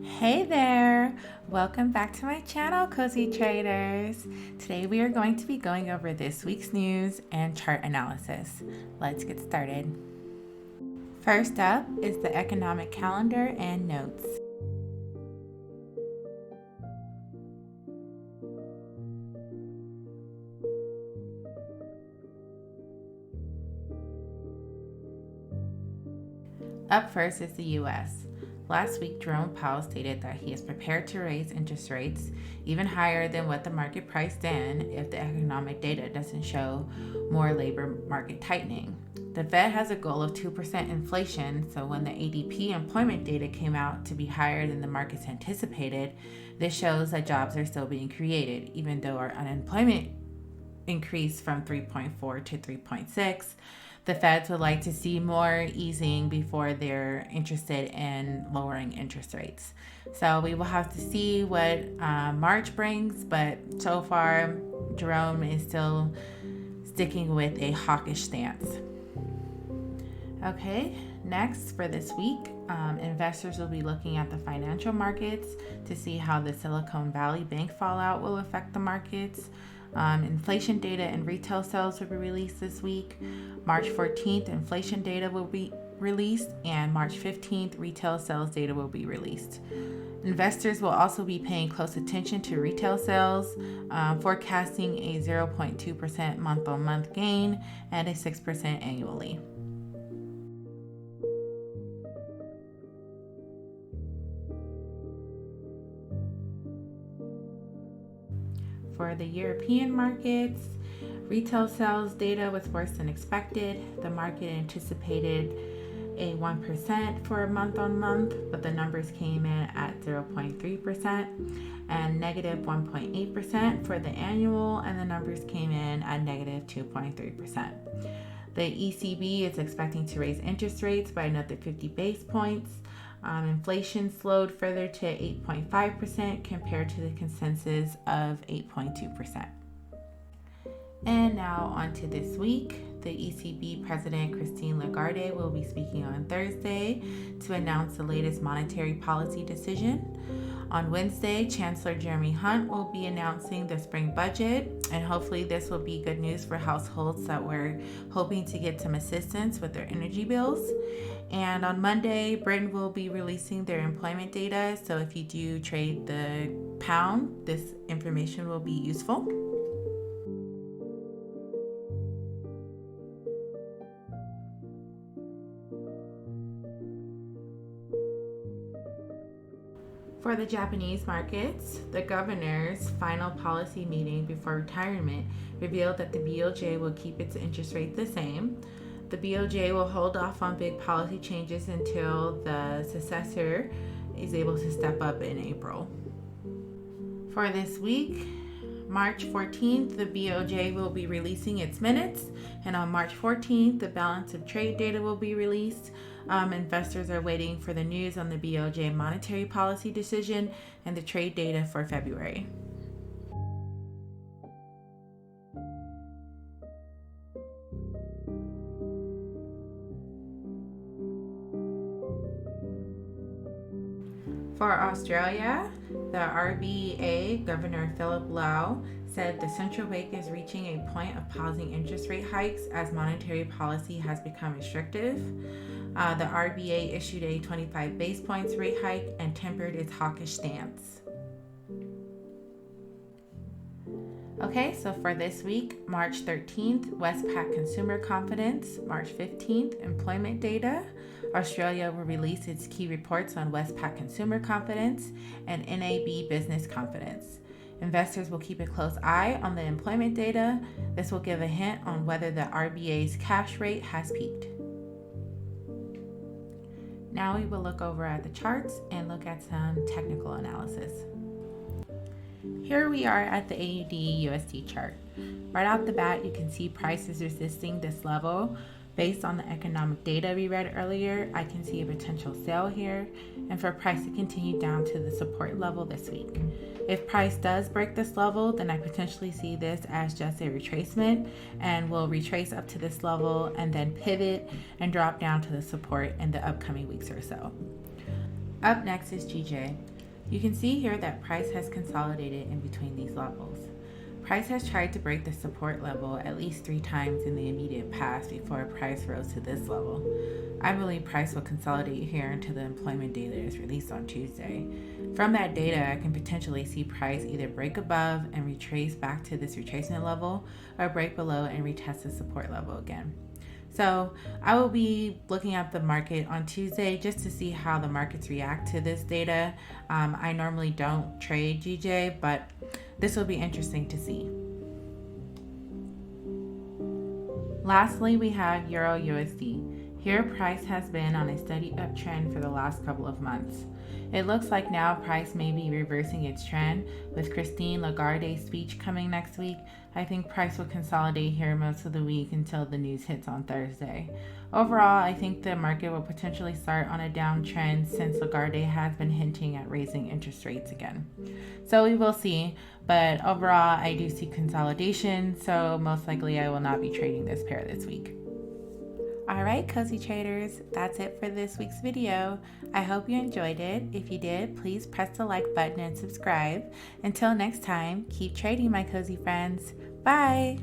Hey there! Welcome back to my channel, Cozy Traders. Today we are going to be going over this week's news and chart analysis. Let's get started. First up is the economic calendar and notes. Up first is the U.S. Last week, Jerome Powell stated that he is prepared to raise interest rates even higher than what the market priced in if the economic data doesn't show more labor market tightening. The Fed has a goal of 2% inflation, so when the ADP employment data came out to be higher than the markets anticipated, this shows that jobs are still being created, even though our unemployment increased from 3.4 to 3.6. The Feds would like to see more easing before they're interested in lowering interest rates. So we will have to see what March brings, but so far, Jerome is still sticking with a hawkish stance. Okay, next for this week, investors will be looking at the financial markets to see how the Silicon Valley Bank fallout will affect the markets. Inflation data and retail sales will be released this week. March 14th, inflation data will be released, and March 15th, retail sales data will be released. Investors will also be paying close attention to retail sales, forecasting a 0.2% month-on-month gain and a 6% annually. For the European markets, retail sales data was worse than expected. The market anticipated a 1% for a month-on-month, but the numbers came in at 0.3% and negative 1.8% for the annual, and the numbers came in at negative 2.3%. The ECB is expecting to raise interest rates by another 50 base points. Inflation slowed further to 8.5% compared to the consensus of 8.2%. And now on to this week. The ECB President Christine Lagarde will be speaking on Thursday to announce the latest monetary policy decision. On Wednesday, Chancellor Jeremy Hunt will be announcing the spring budget, and hopefully this will be good news for households that were hoping to get some assistance with their energy bills. And on Monday, Britain will be releasing their employment data, so if you do trade the pound, this information will be useful. For the Japanese markets, the governor's final policy meeting before retirement revealed that the BOJ will keep its interest rate the same. The BOJ will hold off on big policy changes until the successor is able to step up in April. For this week, March 14th, the BOJ will be releasing its minutes, and on March 14th, the balance of trade data will be released. Investors are waiting for the news on the BOJ monetary policy decision and the trade data for February. For Australia, the RBA Governor Philip Lowe said the central bank is reaching a point of pausing interest rate hikes as monetary policy has become restrictive. The RBA issued a 25 base points rate hike and tempered its hawkish stance. Okay, so for this week, March 13th, Westpac consumer confidence. March 15th, employment data. Australia will release its key reports on Westpac consumer confidence and NAB business confidence. Investors will keep a close eye on the employment data. This will give a hint on whether the RBA's cash rate has peaked. Now we will look over at the charts and look at some technical analysis. Here we are at the AUD USD chart. Right off the bat, you can see price is resisting this level. Based on the economic data we read earlier, I can see a potential sale here, and for price to continue down to the support level this week. If price does break this level, then I potentially see this as just a retracement and will retrace up to this level and then pivot and drop down to the support in the upcoming weeks or so. Up next is GJ. You can see here that price has consolidated in between these levels. Price has tried to break the support level at least 3 times in the immediate past before price rose to this level. I believe price will consolidate here until the employment data is released on Tuesday. From that data, I can potentially see price either break above and retrace back to this retracement level, or break below and retest the support level again. So I will be looking at the market on Tuesday just to see how the markets react to this data. I normally don't trade GJ, but this will be interesting to see. Lastly, we have Euro USD. Here, price has been on a steady uptrend for the last couple of months. It looks like now price may be reversing its trend. With Christine Lagarde's speech coming next week, I think price will consolidate here most of the week until the news hits on Thursday. Overall, I think the market will potentially start on a downtrend since Lagarde has been hinting at raising interest rates again. So we will see, but overall, I do see consolidation, so most likely I will not be trading this pair this week. All right, Cozy Traders, that's it for this week's video. I hope you enjoyed it. If you did, please press the like button and subscribe. Until next time, keep trading, my cozy friends. Bye.